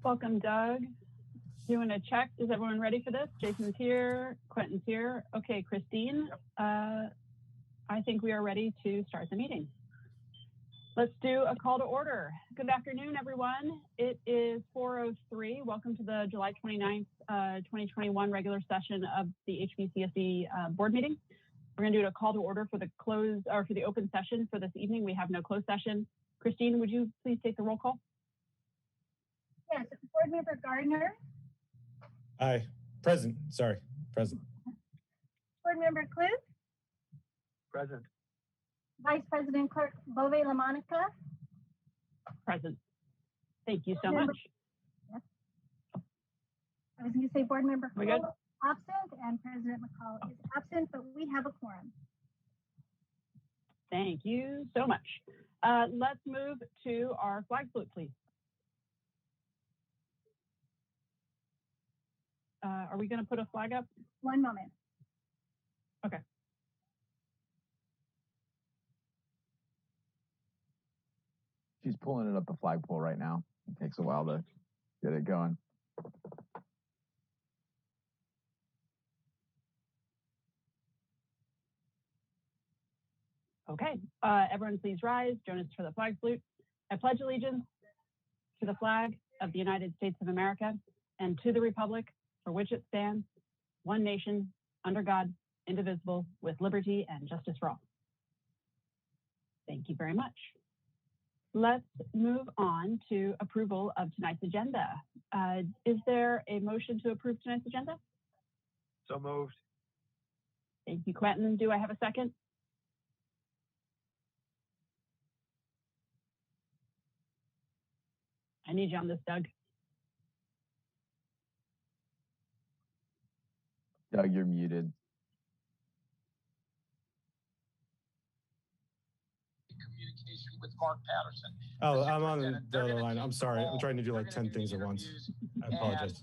Welcome, Doug. Doing a check. Is everyone ready for this? Jason's here, Quentin's here. Okay, Christine, I think we are ready to start the meeting. Let's do a call to order. Good afternoon, everyone. It is 4:03. Welcome to the July 29th, 2021 regular session of the HBCSE board meeting. We're going to do a call to order for the for the open session for this evening. We have no closed session. Christine, would you please take the roll call? Yes, Board Member Gardner. Aye. Present. Sorry. Present. Board Member Cluth. Present. Vice President Clerk Bove LaMonica. Present. Thank you so much. Yes. I was going to say Board Member We good? absent and President McCall is absent, but we have a quorum. Thank you so much. Let's move to our flag salute, please. Are we going to put a flag up? One moment. Okay. She's pulling it up the flagpole right now. It takes a while to get it going. Okay, everyone please rise. Join us for the flag salute. I pledge allegiance to the flag of the United States of America and to the republic for which it stands, one nation, under God, indivisible, with liberty and justice for all. Thank you very much. Let's move on to approval of tonight's agenda. Is there a motion to approve tonight's agenda? So moved. Thank you, Quentin. Do I have a second? I need you on this, Doug. Doug, you're muted. Communication with Mark Patterson. Oh, I'm on the other line. I'm sorry. I'm trying to do like 10 things at once. I apologize.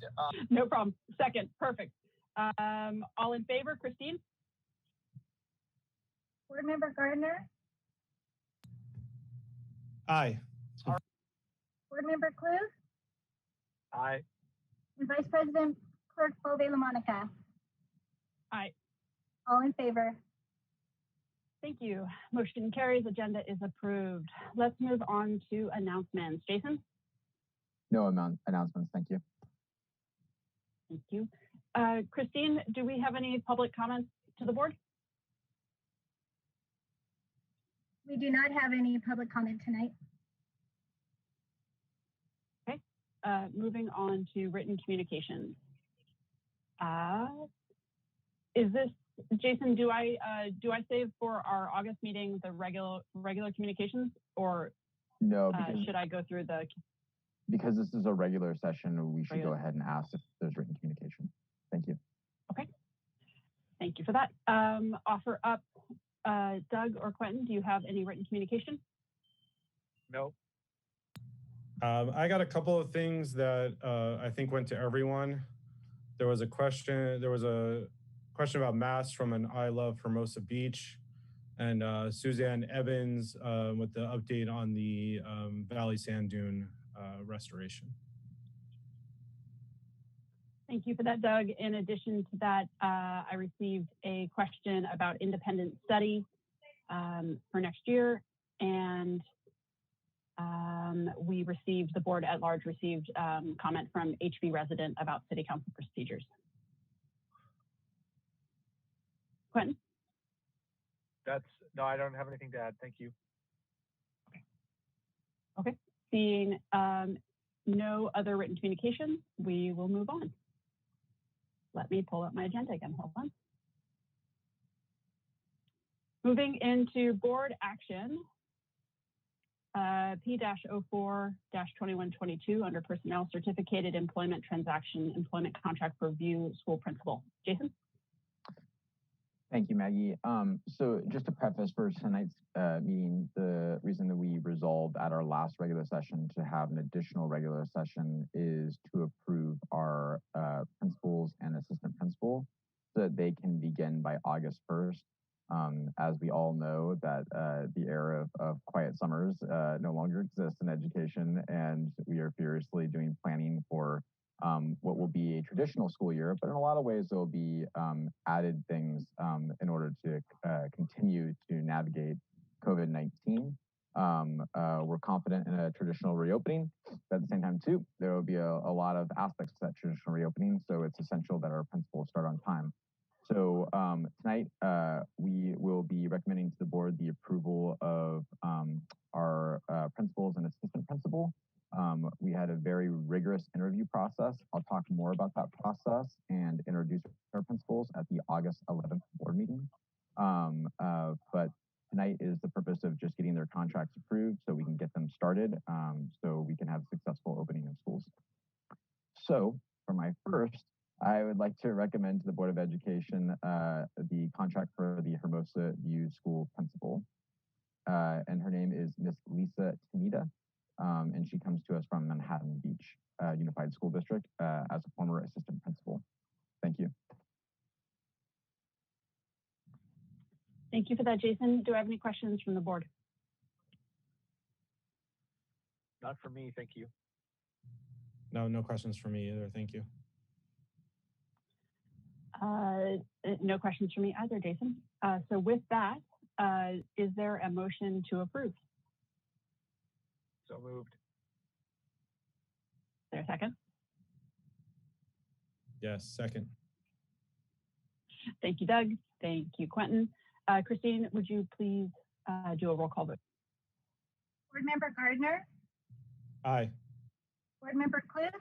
No problem. Second. Perfect. All in favor, Christine? Board Member Gardner. Aye. Board Member Cluth. Aye. And Vice President Clerk Bove LaMonica. Aye. All in favor. Thank you. Motion carries. Agenda is approved. Let's move on to announcements. Jason? No announcements. Thank you. Thank you. Christine, do we have any public comments to the board? We do not have any public comment tonight. Okay. Moving on to written communications. Is this, Jason, do I save for our August meeting the regular communications, or No, because should I go through the? Because this is a regular session, we should go ahead and ask if there's written communication. Thank you. Okay. Thank you for that. Offer up, Doug or Quentin, do you have any written communication? No. I got a couple of things that I think went to everyone. There was a question about masks from an I Love Hermosa Beach, and Suzanne Evans with the update on the Valley Sand Dune restoration. Thank you for that, Doug. In addition to that, I received a question about independent study for next year, and the board at large received comment from HB resident about city council procedures. Quentin? No, I don't have anything to add. Thank you. Okay. Seeing no other written communication, we will move on. Let me pull up my agenda again. Hold on. Moving into board action, P-04-2122 under personnel, certificated employment transaction, employment contract review, school principal. Jason? Thank you, Maggie. So just to preface for tonight's meeting, the reason that we resolved at our last regular session to have an additional regular session is to approve our principals and assistant principal so that they can begin by August 1st. As we all know, that the era of quiet summers no longer exists in education, and we are furiously doing planning for what will be a traditional school year, but in a lot of ways there will be added things in order to continue to navigate COVID-19. We're confident in a traditional reopening, but at the same time too, there will be a lot of aspects to that traditional reopening, so it's essential that our principals start on time. So tonight, we will be recommending to the board the approval of our principals and assistant principal. We had a very rigorous interview process. I'll talk more about that process and introduce our principals at the August 11th board meeting. But tonight is the purpose of just getting their contracts approved so we can get them started, so we can have a successful opening of schools. So for my first, I would like to recommend to the Board of Education the contract for the Hermosa View School principal. And her name is Miss Lisa Tanita, and she comes to us from Manhattan Beach Unified School District as a former assistant principal. Thank you. Thank you for that, Jason. Do I have any questions from the board? Not for me, thank you. No questions for me either. Thank you. No questions for me either, Jason. So with that, is there a motion to approve? So moved. Is there a second? Yes, second. Thank you, Doug. Thank you, Quentin. Christine, would you please do a roll call vote? Board Member Gardner, Aye. Board Member Cluth,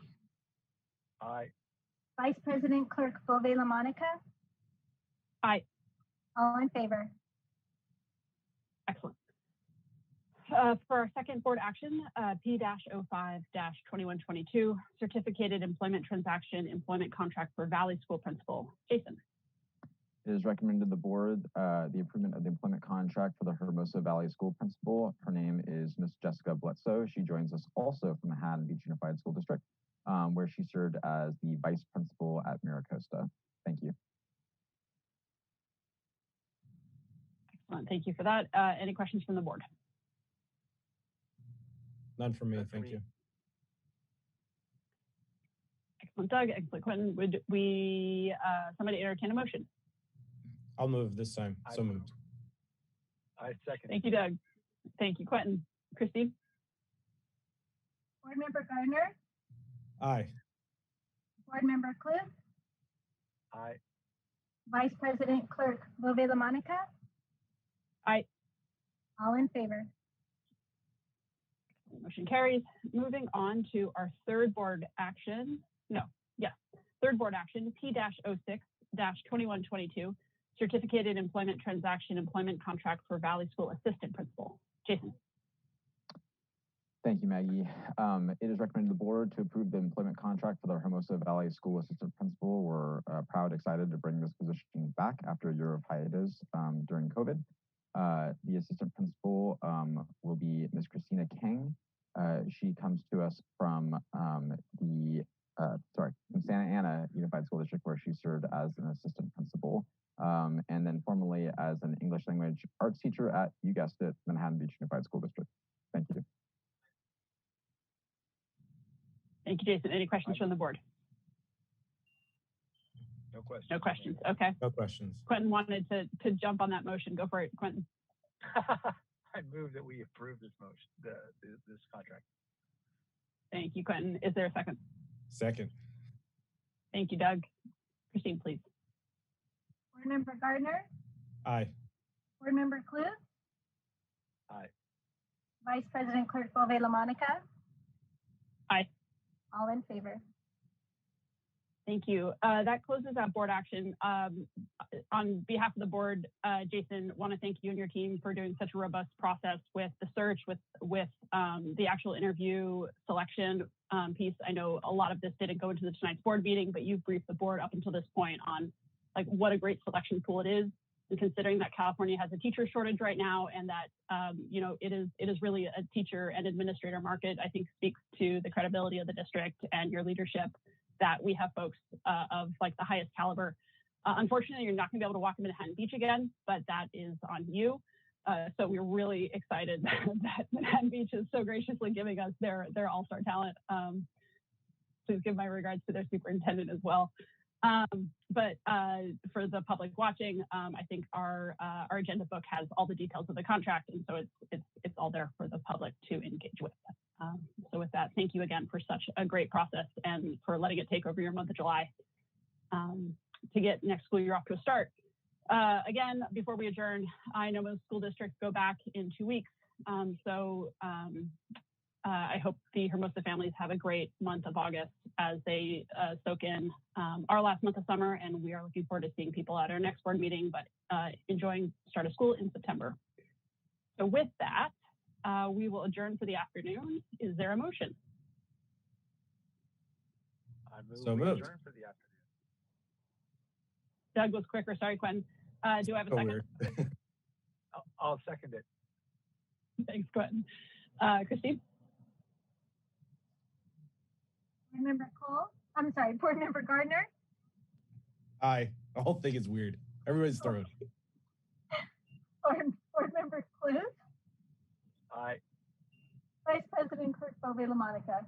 Aye. Vice President Clerk Bove LaMonica. Aye. All in favor. Excellent. For our second board action, P-05-2122, Certificated Employment Transaction Employment Contract for Valley School Principal. Jason. It is recommended to the board the improvement of the employment contract for the Hermosa Valley School principal. Her name is Miss Jessica Bledsoe. She joins us also from Manhattan Beach Unified School District, where she served as the vice principal at Miracosta. Thank you. Excellent. Thank you for that. Any questions from the board? None from me. Thank you. Excellent, Doug. Excellent, Quentin. Would we somebody entertain a motion? I'll move this time. So moved. I second. Thank you, Doug. Thank you, Quentin. Christine? Board Member Gardner, Aye. Board Member Cluth, Aye. Vice President Clerk Bove LaMonica. Aye. All in favor. Motion carries. Moving on to our third board action. Third board action, P-06-2122, Certificated Employment Transaction Employment Contract for Valley School Assistant Principal. Jason. Thank you, Maggie. It is recommended the board to approve the employment contract for the Hermosa Valley School Assistant Principal. We're proud, excited to bring this position back after a year of hiatus during COVID. The assistant principal will be Ms. Christina King. She comes to us from from Santa Ana Unified School District, where she served as an assistant principal, and then formerly as an English language arts teacher at, you guessed it, Manhattan Beach Unified School District. Thank you. Thank you, Jason. Any questions from the board? No questions. No questions. Okay. No questions. Quentin wanted to jump on that motion. Go for it, Quentin. I move that we approve this motion, this contract. Thank you, Quentin. Is there a second? Second. Thank you, Doug. Christine, please. Board Member Gardner, Aye. Board Member Cluth, Aye. Vice President Clerk Bove LaMonica. Aye. All in favor. Thank you. That closes out board action. On behalf of the board, Jason, want to thank you and your team for doing such a robust process with the search, with the actual interview selection piece. I know a lot of this didn't go into tonight's board meeting, but you've briefed the board up until this point on like what a great selection pool it is. And considering that California has a teacher shortage right now, and that it is really a teacher and administrator market, I think speaks to the credibility of the district and your leadership that we have folks of like the highest caliber. Unfortunately, you're not going to be able to walk in Manhattan Beach again, but that is on you. So we're really excited that Manhattan Beach is so graciously giving us their all-star talent. Please give my regards to their superintendent as well. But for the public watching, I think our agenda book has all the details of the contract, and so it's all there for the public to engage with. So with that, thank you again for such a great process and for letting it take over your month of July to get next school year off to a start. Again, before we adjourn, I know most school districts go back in 2 weeks, I hope the Hermosa families have a great month of August as they soak in our last month of summer, and we are looking forward to seeing people at our next board meeting, but enjoying start of school in September. So with that, we will adjourn for the afternoon. Is there a motion? I move So we moved. adjourn for the afternoon. Doug was quicker. Sorry, Quinn. Do I have a second? Weird. I'll second it. Thanks, Quinn. Christine? Board Member Cole, I'm sorry, Board Member Gardner, Aye. The whole thing is weird. Everybody's throwing. Board Member Cluth, Aye. Vice President Clerk Bove LaMonica,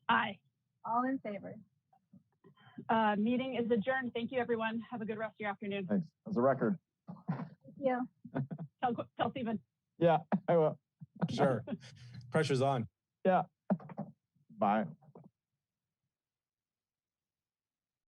Aye. all in favor. Meeting is adjourned. Thank you, everyone. Have a good rest of your afternoon. Thanks. That's a record. Thank you. Tell Stephen. Yeah, I will. Sure. Pressure's on. Yeah. Bye.